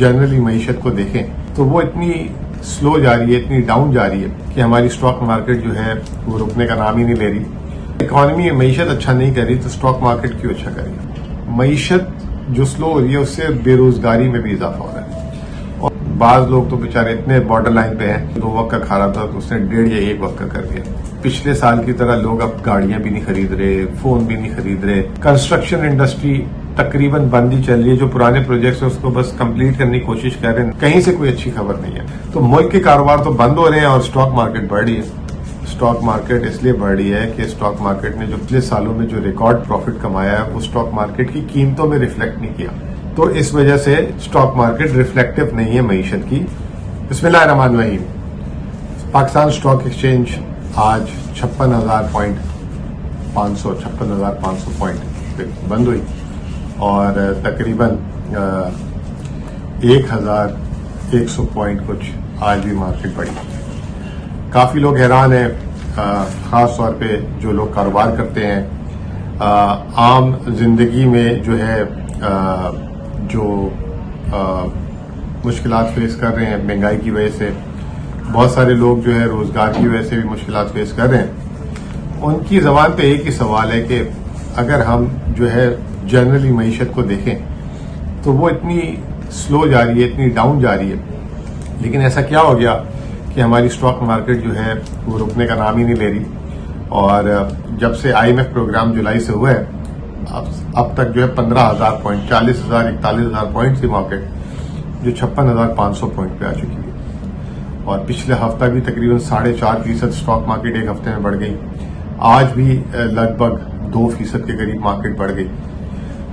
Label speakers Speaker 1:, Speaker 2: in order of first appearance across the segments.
Speaker 1: Generally معیشت کو دیکھیں تو وہ اتنی سلو جا رہی ہے، اتنی ڈاؤن جا رہی ہے کہ ہماری اسٹاک مارکیٹ جو ہے وہ رکنے کا نام ہی نہیں لے رہی. اکانومی معیشت اچھا نہیں کر رہی تو اسٹاک مارکیٹ کیوں اچھا کرے گا؟ معیشت جو سلو ہو رہی ہے اس سے بے روزگاری میں بھی اضافہ ہو رہا ہے. اور بعض لوگ تو بیچارے اتنے بارڈر لائن پہ ہیں، 2 وقت کا کھا رہا تھا تو اس نے 1.5 یا 1 وقت کا کر دیا. پچھلے سال کی طرح لوگ اب گاڑیاں بھی نہیں خرید رہے، فون بھی نہیں خرید رہے. کنسٹرکشن انڈسٹری تقریباً بند ہی چل رہی ہے. جو پرانے پروجیکٹس ہیں اس کو بس کمپلیٹ کرنے کی کوشش کر رہے ہیں، کہیں سے کوئی اچھی خبر نہیں ہے. تو ملک کے کاروبار تو بند ہو رہے ہیں اور اسٹاک مارکیٹ بڑھ رہی ہے. اسٹاک مارکیٹ اس لیے بڑھ رہی ہے کہ اسٹاک مارکیٹ نے جو پچھلے سالوں میں جو ریکارڈ پروفٹ کمایا ہے وہ اسٹاک مارکیٹ کی قیمتوں میں ریفلیکٹ نہیں کیا، تو اس وجہ سے اسٹاک مارکیٹ ریفلیکٹو نہیں ہے معیشت کی. بسم اللہ الرحمن الرحیم. پاکستان اسٹاک ایکسچینج آج 56,500 پوائنٹ پہ بند ہوئی اور تقریباً 1,100 پوائنٹ کچھ آج بھی مارکیٹ بڑھی. کافی لوگ حیران ہیں، خاص طور پہ جو لوگ کاروبار کرتے ہیں، عام زندگی میں جو ہے جو مشکلات فیس کر رہے ہیں مہنگائی کی وجہ سے. بہت سارے لوگ جو ہے روزگار کی وجہ سے بھی مشکلات فیس کر رہے ہیں. ان کی زبان پہ ایک ہی سوال ہے کہ اگر ہم جو ہے جنرلی معیشت کو دیکھیں تو وہ اتنی سلو جا رہی ہے، اتنی ڈاؤن جا رہی ہے، لیکن ایسا کیا ہو گیا کہ ہماری اسٹاک مارکیٹ جو ہے وہ رکنے کا نام ہی نہیں لے رہی. اور جب سے IMF پروگرام جولائی سے ہوا ہے اب تک جو ہے 15,000 پوائنٹ، 40,000 41,000 پوائنٹ کی مارکیٹ جو 56,500 پوائنٹ پہ آ چکی ہے. اور پچھلے ہفتہ بھی تقریباً 4.5% اسٹاک مارکیٹ ایک ہفتے میں بڑھ گئی. آج بھی لگ بھگ 2% کے قریب مارکیٹ بڑھ گئی.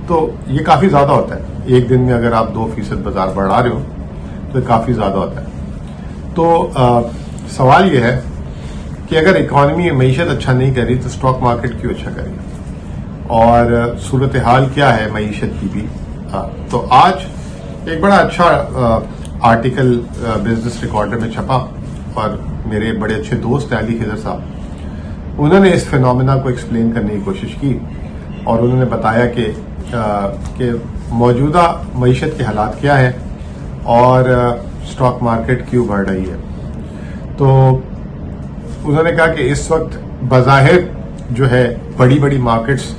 Speaker 1: تو یہ کافی زیادہ ہوتا ہے. ایک دن میں اگر آپ 2% بازار بڑھا رہے ہو تو یہ کافی زیادہ ہوتا ہے. تو سوال یہ ہے کہ اگر اکانومی معیشت اچھا نہیں کر رہی تو اسٹاک مارکیٹ کیوں اچھا کرے گا؟ اور صورتحال کیا ہے معیشت کی بھی. تو آج ایک بڑا اچھا آرٹیکل بزنس ریکارڈر میں چھپا اور میرے بڑے اچھے دوست علی خضر صاحب، انہوں نے اس فینومینا کو ایکسپلین کرنے کی کوشش کی اور انہوں نے بتایا کہ موجودہ معیشت کے حالات کیا ہیں اور اسٹاک مارکیٹ کیوں بڑھ رہی ہے. تو انہوں نے کہا کہ اس وقت بظاہر جو ہے بڑی بڑی مارکیٹس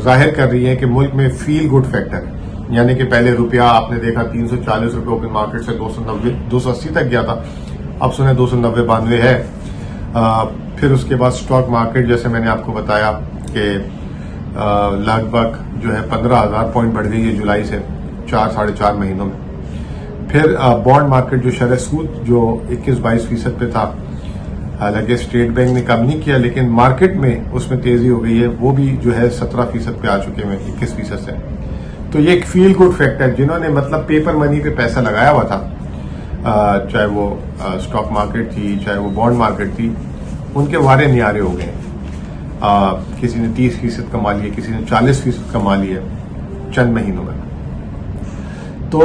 Speaker 1: ظاہر کر رہی ہیں کہ ملک میں فیل گڈ فیکٹر، یعنی کہ پہلے روپیہ آپ نے دیکھا 340 روپے اوپن مارکیٹ سے 280 تک گیا تھا، اب سنیں 290-92 ہے. پھر اس کے بعد اسٹاک مارکیٹ جیسے میں نے آپ کو بتایا کہ لگ بھگ جو ہے 15,000 پوائنٹ بڑھ گئی ہے جولائی سے 4-4.5 مہینوں میں. پھر بانڈ مارکیٹ جو شرح سود جو 21-22% پہ تھا، حالانکہ اسٹیٹ بینک نے کم نہیں کیا لیکن مارکیٹ میں اس میں تیزی ہو گئی ہے، وہ بھی جو ہے 17% پہ آ چکے ہیں 21% سے. تو یہ ایک فیل گڈ فیکٹر، جنہوں نے مطلب پیپر منی پہ پیسہ لگایا ہوا تھا، چاہے وہ اسٹاک مارکیٹ تھی چاہے وہ بانڈ مارکیٹ تھی، ان کے وارے نیارے ہو گئے. کسی نے 30% کما لیے، کسی نے 40% کما لیے چند مہینوں میں. تو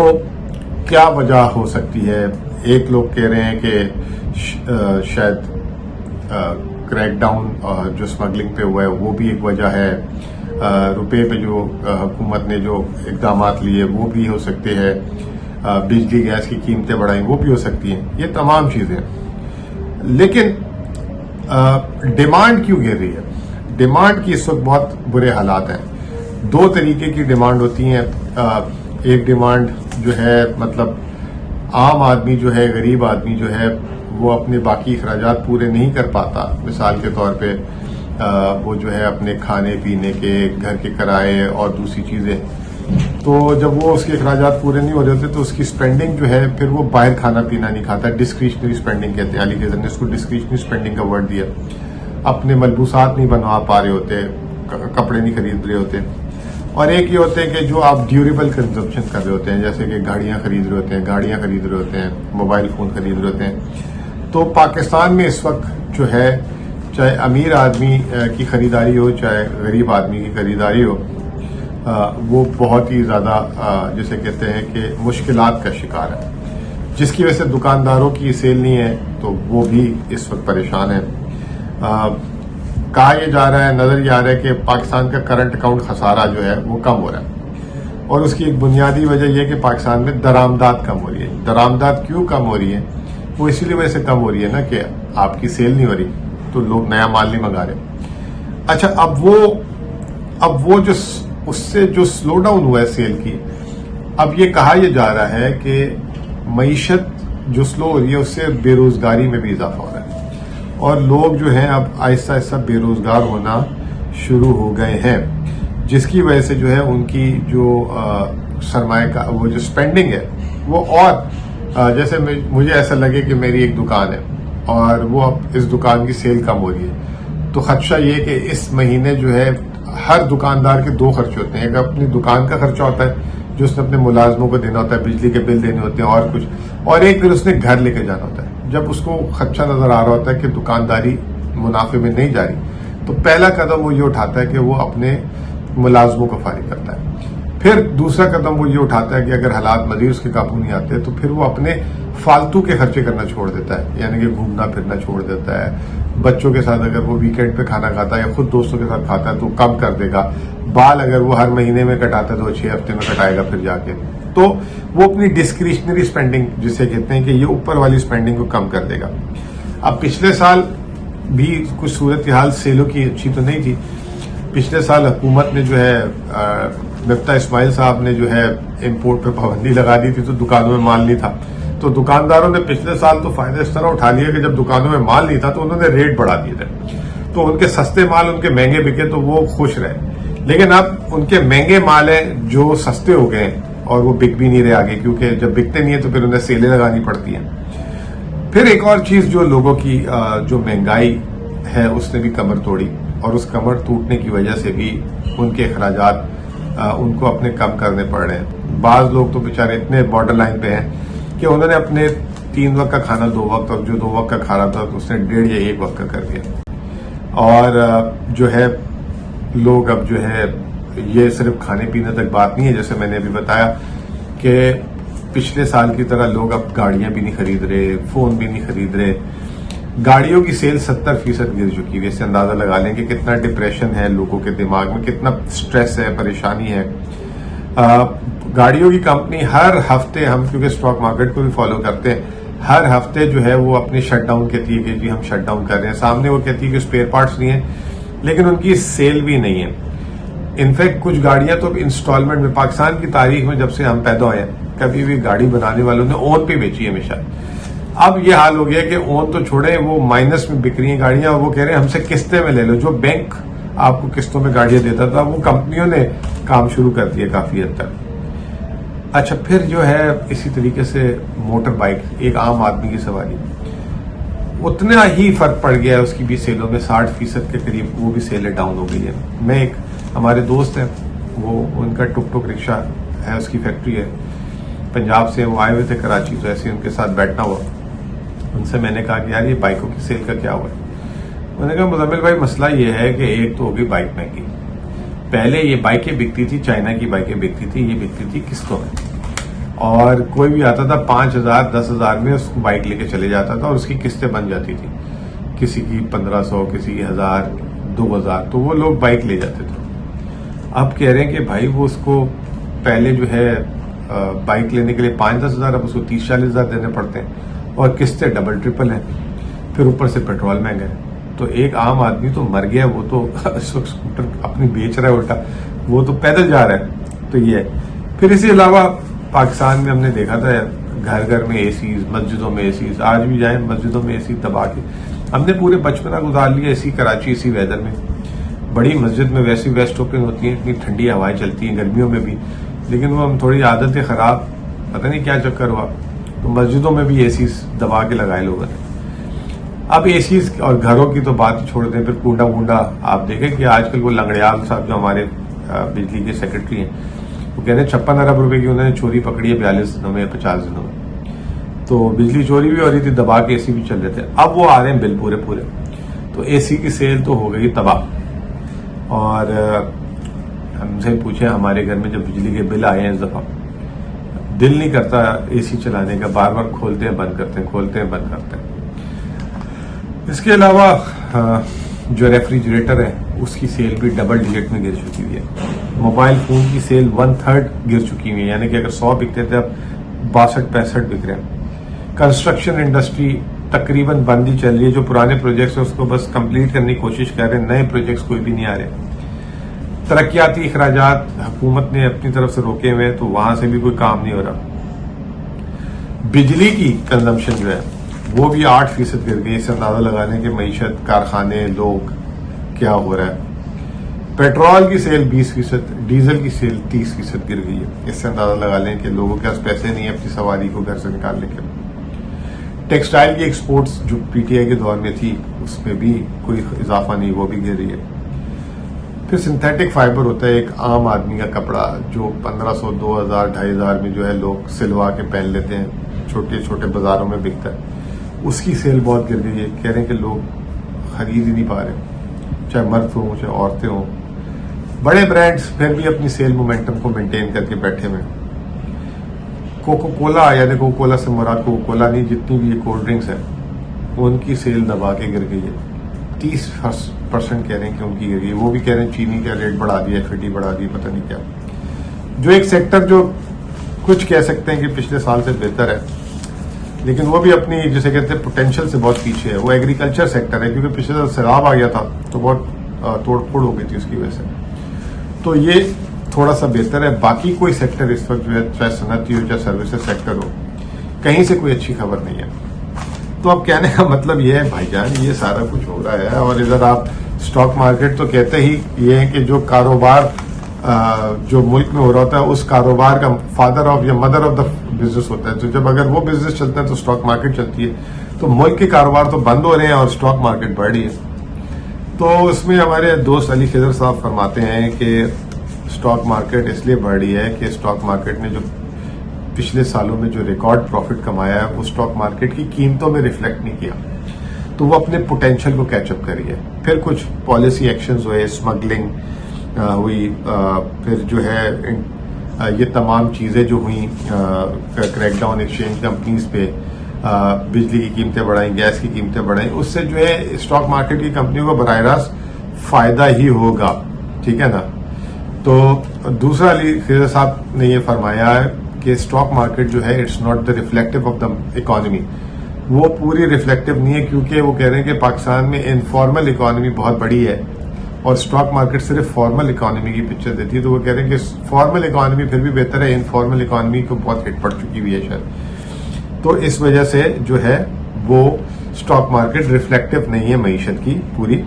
Speaker 1: کیا وجہ ہو سکتی ہے؟ ایک لوگ کہہ رہے ہیں کہ شاید کریک ڈاؤن جو اسمگلنگ پہ ہوا ہے وہ بھی ایک وجہ ہے. روپے پہ جو حکومت نے جو اقدامات لیے وہ بھی ہو سکتے ہیں. بجلی گیس کی قیمتیں بڑھائیں وہ بھی ہو سکتی ہیں. یہ تمام چیزیں، لیکن ڈیمانڈ کیوں گر رہی ہے؟ ڈیمانڈ کی اس وقت بہت برے حالات ہیں. 2 طریقے کی ڈیمانڈ ہوتی ہیں. ایک ڈیمانڈ جو ہے مطلب عام آدمی جو ہے، غریب آدمی جو ہے وہ اپنے باقی اخراجات پورے نہیں کر پاتا. مثال کے طور پہ وہ جو ہے اپنے کھانے پینے کے، گھر کے کرائے اور دوسری چیزیں، تو جب وہ اس کے اخراجات پورے نہیں ہو رہے ہوتے تو اس کی سپینڈنگ جو ہے پھر وہ باہر کھانا پینا نہیں کھاتا. ڈسکریشنری سپینڈنگ کہتے ہیں، علی خضر نے اس کو ڈسکریشنری سپینڈنگ کا ورڈ دیا. اپنے ملبوسات نہیں بنوا پا رہے ہوتے، کپڑے نہیں خرید رہے ہوتے. اور ایک یہ ہوتے ہیں کہ جو آپ ڈیوریبل کنزمپشن کر رہے ہوتے ہیں، جیسے کہ گاڑیاں خرید رہے ہوتے ہیں، موبائل فون خرید رہے ہوتے ہیں. تو پاکستان میں اس وقت جو ہے چاہے امیر آدمی کی خریداری ہو چاہے غریب آدمی کی خریداری ہو، وہ بہت ہی زیادہ جسے کہتے ہیں کہ مشکلات کا شکار ہے، جس کی وجہ سے دکانداروں کی سیل نہیں ہے تو وہ بھی اس وقت پریشان ہیں. کہا یہ جا رہا ہے، نظر یہ آ رہا ہے کہ پاکستان کا کرنٹ اکاؤنٹ خسارہ جو ہے وہ کم ہو رہا ہے اور اس کی ایک بنیادی وجہ یہ کہ پاکستان میں درآمدات کم ہو رہی ہے. درآمدات کیوں کم ہو رہی ہے؟ وہ اسی لیے وجہ سے کم ہو رہی ہے نا کہ آپ کی سیل نہیں ہو رہی تو لوگ نیا مال نہیں منگا رہے. اچھا اب وہ جو اس سے جو سلو ڈاؤن ہوا ہے سیل کی، اب یہ کہا یہ جا رہا ہے کہ معیشت جو سلو ہو رہی ہے اس سے بے روزگاری میں بھی اضافہ ہو رہا ہے اور لوگ جو ہیں اب آہستہ آہستہ بے روزگار ہونا شروع ہو گئے ہیں، جس کی وجہ سے جو ہے ان کی جو سرمایہ کا وہ جو سپینڈنگ ہے وہ اور جیسے مجھے ایسا لگے کہ میری ایک دکان ہے اور وہ اب اس دکان کی سیل کم ہو رہی ہے تو خدشہ یہ کہ اس مہینے جو ہے ہر دکاندار کے دو خرچے ہوتے ہیں. ایک اپنی دکان کا خرچہ ہوتا ہے جو اس نے اپنے ملازموں کو دینا ہوتا ہے، بجلی کے بل دینے ہوتے ہیں اور کچھ، اور ایک پھر اس نے گھر لے کے جانا ہوتا ہے. جب اس کو خدشہ نظر آ رہا ہوتا ہے کہ دکانداری منافع میں نہیں جا رہی تو پہلا قدم وہ یہ اٹھاتا ہے کہ وہ اپنے ملازموں کو فارغ کرتا ہے. پھر دوسرا قدم وہ یہ اٹھاتا ہے کہ اگر حالات مزید اس کے قابو نہیں آتے تو پھر وہ اپنے فالتو کے خرچے کرنا چھوڑ دیتا ہے، یعنی کہ گھومنا پھرنا چھوڑ دیتا ہے. بچوں کے ساتھ اگر وہ ویکینڈ پہ کھانا کھاتا ہے یا خود دوستوں کے ساتھ کھاتا ہے تو کم کر دے گا. بال اگر وہ ہر مہینے میں کٹاتا ہے تو 6 ہفتے میں کٹائے گا پھر جا کے. تو وہ اپنی ڈسکریشنری سپینڈنگ جسے کہتے ہیں کہ یہ اوپر والی سپینڈنگ کو کم کر دے گا. اب پچھلے سال بھی کچھ صورتحال سیلوں کی اچھی تو نہیں تھی. پچھلے سال حکومت نے جو ہے مفتاح اسماعیل صاحب نے جو ہے امپورٹ پہ پابندی لگا دی تھی تو دکانوں میں مال نہیں تھا. تو دکانداروں نے پچھلے سال تو فائدہ اس طرح اٹھا لیا کہ جب دکانوں میں مال نہیں تھا تو انہوں نے ریٹ بڑھا دیے تھے تو ان کے سستے مال ان کے مہنگے بکے تو وہ خوش رہے. لیکن اب ان کے مہنگے مال ہیں جو سستے ہو گئے ہیں اور وہ بک بھی نہیں رہے آگے، کیونکہ جب بکتے نہیں ہیں تو پھر انہیں سیلیں لگانی پڑتی ہیں. پھر ایک اور چیز جو لوگوں کی جو مہنگائی ہے اس نے بھی کمر توڑی اور اس کمر ٹوٹنے کی وجہ سے بھی ان کے اخراجات ان کو اپنے کم کرنے پڑ رہے ہیں. بعض لوگ تو بیچارے اتنے بارڈر لائن پہ ہیں کہ انہوں نے اپنے 3 وقت کا کھانا 2 وقت اور جو 2 وقت کا کھا رہا تھا تو اس نے 1.5 یا 1 وقت کا کر دیا. اور جو ہے لوگ اب جو ہے یہ صرف کھانے پینے تک بات نہیں ہے، جیسے میں نے ابھی بتایا کہ پچھلے سال کی طرح لوگ اب گاڑیاں بھی نہیں خرید رہے، فون بھی نہیں خرید رہے. گاڑیوں کی سیل 70% گر چکی ہے. اس سے اندازہ لگا لیں کہ کتنا ڈپریشن ہے لوگوں کے دماغ میں، کتنا سٹریس ہے، پریشانی ہے. گاڑیوں کی کمپنی ہر ہفتے، ہم کیونکہ اسٹاک مارکیٹ کو بھی فالو کرتے ہیں، ہر ہفتے جو ہے وہ اپنی شٹ ڈاؤن کہتی ہے کہ جی ہم شٹ ڈاؤن کر رہے ہیں. سامنے وہ کہتی ہے کہ اسپیئر پارٹس نہیں ہیں لیکن ان کی سیل بھی نہیں ہے. انفیکٹ کچھ گاڑیاں تو انسٹالمنٹ میں، پاکستان کی تاریخ میں جب سے ہم پیدا ہوئے ہیں کبھی بھی گاڑی بنانے والوں نے اون پہ بیچی ہے ہمیشہ. اب یہ حال ہو گیا کہ اون تو چھوڑے، وہ مائنس میں بک رہی ہیں گاڑیاں اور وہ کہہ رہے ہیں ہم سے قسطیں میں لے لو. جو بینک آپ کو قسطوں میں گاڑیاں دیتا تھا وہ کمپنیوں نے کام شروع کر دیا کافی حد تک. اچھا پھر جو ہے اسی طریقے سے موٹر بائک، ایک عام آدمی کی سواری، اتنا ہی فرق پڑ گیا ہے اس کی بھی سیلوں میں، 60% کے قریب وہ بھی سیلیں ڈاؤن ہو گئی ہے. میں ایک ہمارے دوست ہیں، وہ ان کا ٹک ٹک رکشہ ہے، اس کی فیکٹری ہے، پنجاب سے وہ آئے ہوئے تھے کراچی، تو ایسے ان کے ساتھ بیٹھنا ہوا. ان سے میں نے کہا کہ یار یہ بائکوں کی سیل کا کیا ہوا ہے؟ میں نے کہا مزمل بھائی مسئلہ یہ ہے کہ ایک تو ہوگی بائک مہنگی. پہلے یہ بائکیں بکتی تھی، چائنا کی بائکیں بکتی تھی، یہ بکتی تھی قسطوں میں اور کوئی بھی آتا تھا 5,000 10,000 میں اس کو بائک لے کے چلے جاتا تھا اور اس کی قسطیں بن جاتی تھی، کسی کی 1,500 کسی کی 1,000 2,000، تو وہ لوگ بائک لے جاتے تھے. اب کہہ رہے ہیں کہ بھائی وہ اس کو پہلے جو ہے بائک لینے کے لیے 5-10 ہزار، اب اس کو 30-40 ہزار دینے پڑتے ہیں اور قسطیں ڈبل ٹرپل ہیں، پھر اوپر سے پیٹرول مہنگا ہے. تو ایک عام آدمی تو مر گیا، وہ تو اس وقت اسکوٹر اپنی بیچ رہا ہے الٹا، وہ تو پیدل جا رہا ہے. تو یہ ہے. پھر اسی علاوہ پاکستان میں ہم نے دیکھا تھا گھر گھر میں اے سیز، مسجدوں میں اے سیز، آج بھی جائیں مسجدوں میں اے سی دبا کے. ہم نے پورے بچپنا گزار لیا اسی کراچی اسی ویدر میں. بڑی مسجد میں ویسی ویسٹ اوپن ہوتی ہیں، اتنی ٹھنڈی ہوائیں چلتی ہیں گرمیوں میں بھی، لیکن وہ ہم تھوڑی عادتیں خراب، پتہ نہیں کیا چکر ہوا، تو مسجدوں میں بھی اے سیز دبا کے لگائے لوگوں نے. اب اے سیز اور گھروں کی تو بات ہی چھوڑ دیں، پھر کونڈا وونڈا آپ دیکھیں کہ آج کل وہ لنگڑیال صاحب جو ہمارے بجلی کے سیکرٹری ہیں، وہ کہہ رہے ہیں 56 ارب روپے کی انہوں نے چوری پکڑی ہے 42 دنوں میں 50 دنوں میں. تو بجلی چوری بھی ہو رہی تھی، دبا کے اے سی بھی چل رہے تھے. اب وہ آ رہے ہیں بل پورے. تو اے سی کی سیل تو ہو گئی تباہ. اور ہم سے پوچھیں ہمارے گھر میں جب بجلی کے بل آئے ہیں اس دفعہ، دل نہیں کرتا اے سی چلانے کا، بار بار کھولتے ہیں بند کرتے ہیں، کھولتے ہیں بند کرتے ہیں. اس کے علاوہ جو ریفریجریٹر ہے اس کی سیل بھی ڈبل ڈیجٹ میں گر چکی ہوئی ہے. موبائل فون کی سیل 1/3 گر چکی ہوئی ہے, یعنی کہ اگر 100 بکتے تھے اب 62-65 بک رہے ہیں. کنسٹرکشن انڈسٹری تقریباً بند ہی چل رہی ہے. جو پرانے پروجیکٹس ہیں اس کو بس کمپلیٹ کرنے کی کوشش کر رہے ہیں, نئے پروجیکٹس کوئی بھی نہیں آ رہے. ترقیاتی اخراجات حکومت نے اپنی طرف سے روکے ہوئے, تو وہاں سے بھی کوئی کام نہیں ہو رہا. بجلی کی کنزمپشن جو ہے وہ بھی 8% گر گئی. اس سے اندازہ لگا لیں کہ معیشت, کارخانے, لوگ کیا ہو رہا ہے. پیٹرول کی سیل 20%, ڈیزل کی سیل 30% گر گئی ہے. اس سے اندازہ لگا لیں کہ لوگوں کے پاس پیسے نہیں ہیں اپنی سواری کو گھر سے نکالنے کے. ٹیکسٹائل کی ایکسپورٹس جو پی ٹی آئی کے دور میں تھی اس میں بھی کوئی اضافہ نہیں, وہ بھی گر رہی ہے. پھر سنتھیٹک فائبر ہوتا ہے ایک عام آدمی کا کپڑا جو 1500, 2000, 2500 میں جو ہے لوگ سلوا کے پہن لیتے ہیں, چھوٹے چھوٹے بازاروں میں بکتا ہے. اس کی سیل بہت گر گئی ہے. کہہ رہے ہیں کہ لوگ خرید ہی نہیں پا رہے, چاہے مرد ہوں چاہے عورتیں ہوں. بڑے برانڈز پھر بھی اپنی سیل مومنٹم کو مینٹین کر کے بیٹھے ہوئے. کوکو کولا, یعنی کوکو کولا سے مراد کوکو کولا نہیں, جتنی بھی یہ کولڈ ڈرنکس ہیں ان کی سیل دبا کے گر گئی ہے. 30% کہہ رہے ہیں کہ ان کی گر گئی. وہ بھی کہہ رہے ہیں چینی کا ریٹ بڑھا دیا, FAT بڑھا دی, پتہ نہیں کیا. جو ایک سیکٹر جو کچھ کہہ سکتے ہیں کہ پچھلے سال سے بہتر ہے لیکن وہ بھی اپنی جسے کہتے ہیں پوٹینشیل سے بہت پیچھے ہے, وہ ایگریکلچر سیکٹر ہے, کیونکہ پچھلے سال سیلاب آ گیا تھا تو بہت توڑ پھوڑ ہو گئی تھی اس کی وجہ سے. تو یہ تھوڑا سا بہتر ہے. باقی کوئی سیکٹر اس وقت جو ہے, چاہے صنعتی ہو چاہے سروسز سیکٹر ہو, کہیں سے کوئی اچھی خبر نہیں ہے. تو اب کہنے کا مطلب یہ ہے بھائی جان, یہ سارا کچھ ہو رہا ہے. اور ادھر آپ اسٹاک مارکیٹ تو کہتے ہی یہ ہے کہ جو کاروبار جو ملک میں ہو رہا ہوتا ہے اس کاروبار کا فادر آف یا مدر آف دا بزنس ہوتا ہے. تو جب اگر وہ بزنس چلتا ہے تو اسٹاک مارکیٹ چلتی ہے. تو ملک کے کاروبار تو بند ہو رہے ہیں اور اسٹاک مارکیٹ بڑھ رہی ہے. تو اس میں ہمارے دوست علی خضر صاحب فرماتے ہیں کہ اسٹاک مارکیٹ اس لیے بڑھ رہی ہے کہ اسٹاک مارکیٹ نے جو پچھلے سالوں میں جو ریکارڈ پروفٹ کمایا ہے وہ اسٹاک مارکیٹ کی قیمتوں میں ریفلیکٹ نہیں کیا, تو وہ اپنے پوٹینشیل کو کیچ اپ کری ہے. پھر کچھ پالیسی ایکشنز ہوئے, اسمگلنگ ہوئی, پھر جو ہے یہ تمام چیزیں جو ہوئیں, کریک ڈاؤن ایکسچینج کمپنیز پہ, بجلی کی قیمتیں بڑھائیں, گیس کی قیمتیں بڑھائیں, اس سے جو ہے اسٹاک مارکیٹ کی کمپنیوں کو براہ راست فائدہ ہی ہوگا. ٹھیک ہے نا. تو دوسرا علی خضر صاحب نے یہ فرمایا ہے کہ اسٹاک مارکیٹ جو ہے it's not the reflective of the economy. وہ پوری ریفلیکٹو نہیں ہے, کیونکہ وہ کہہ رہے ہیں کہ پاکستان میں انفارمل اکانومی بہت بڑی ہے اور اسٹاک مارکیٹ صرف فارمل اکانومی کی پکچر دیتی ہے. تو وہ کہہ رہے ہیں کہ فارمل اکانومی پھر بھی بہتر ہے, انفارمل اکانومی کو بہت ہٹ پڑ چکی ہوئی ہے شاید. تو اس وجہ سے جو ہے وہ اسٹاک مارکیٹ ریفلیکٹو نہیں ہے معیشت کی پوری.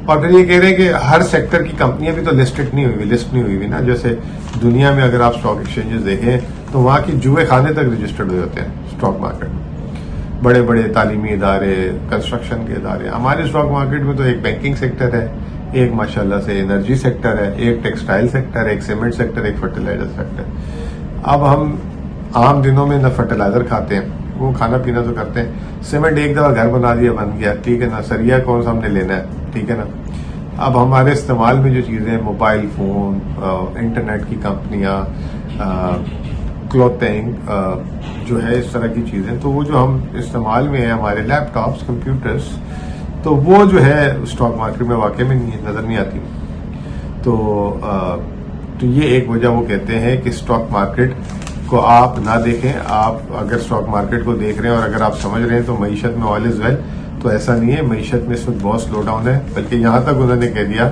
Speaker 1: اور پھر یہ کہہ رہے ہیں کہ ہر سیکٹر کی کمپنیاں بھی تو لسٹ نہیں ہوئی نا. جیسے دنیا میں اگر آپ اسٹاک ایکسچینجز دیکھیں تو وہاں کی جوئے خانے تک رجسٹرڈ ہوئے ہوتے ہیں اسٹاک مارکیٹ میں, بڑے بڑے تعلیمی ادارے, کنسٹرکشن کے ادارے. ہمارے اسٹاک مارکیٹ میں تو ایک بینکنگ سیکٹر ہے, ایک ماشاءاللہ سے انرجی سیکٹر ہے, ایک ٹیکسٹائل سیکٹر ہے, ایک سیمنٹ سیکٹر, ایک فرٹیلائزر سیکٹر. اب ہم عام دنوں میں نہ فرٹیلائزر کھاتے ہیں, وہ کھانا پینا تو کرتے ہیں. سیمنٹ ایک دفعہ گھر بنا دیا بن گیا, ٹھیک ہے نا. سریا کون سا ہم نے لینا ہے, ٹھیک ہے نا. اب ہمارے استعمال میں جو چیزیں, موبائل فون, انٹرنیٹ کی کمپنیاں, کلوتھنگ جو ہے, اس طرح کی چیزیں, تو وہ جو ہم استعمال میں ہیں, ہمارے لیپ ٹاپس, کمپیوٹرز, تو وہ جو ہے اسٹاک مارکیٹ میں واقع میں نظر نہیں آتی. تو یہ ایک وجہ وہ کہتے ہیں کہ اسٹاک مارکیٹ کو آپ نہ دیکھیں. آپ اگر اسٹاک مارکیٹ کو دیکھ رہے ہیں اور اگر آپ سمجھ رہے ہیں تو معیشت میں آل از ویل, تو ایسا نہیں ہے. معیشت میں اس وقت بہت سلو ڈاؤن ہے, بلکہ یہاں تک انہوں نے کہہ دیا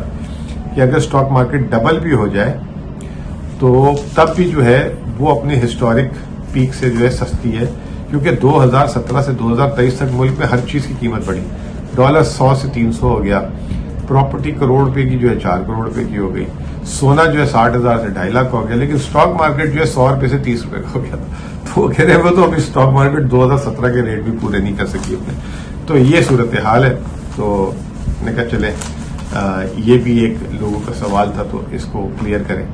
Speaker 1: کہ اگر اسٹاک مارکیٹ ڈبل بھی ہو جائے تو تب بھی جو ہے وہ اپنے ہسٹورک پیک سے جو ہے سستی ہے, کیونکہ 2017 سے 2023 تک ملک میں ہر چیز کی قیمت بڑھی. ڈالر 100 سے 300 ہو گیا, پراپرٹی کروڑ روپے کی جو ہے 4 کروڑ روپے کی ہو گئی, سونا جو ہے 60,000 سے 2.5 لاکھ ہو گیا, لیکن اسٹاک مارکیٹ جو ہے 100 روپے سے 30 روپے کا ہو گیا. تو وہ کہہ رہے ہیں وہ تو ابھی اسٹاک مارکیٹ 2017 کے ریٹ بھی پورے نہیں کر سکی اپنے. تو یہ صورتحال ہے. تو نے کہا چلیں یہ بھی ایک لوگوں کا سوال تھا تو اس کو کلیئر کریں.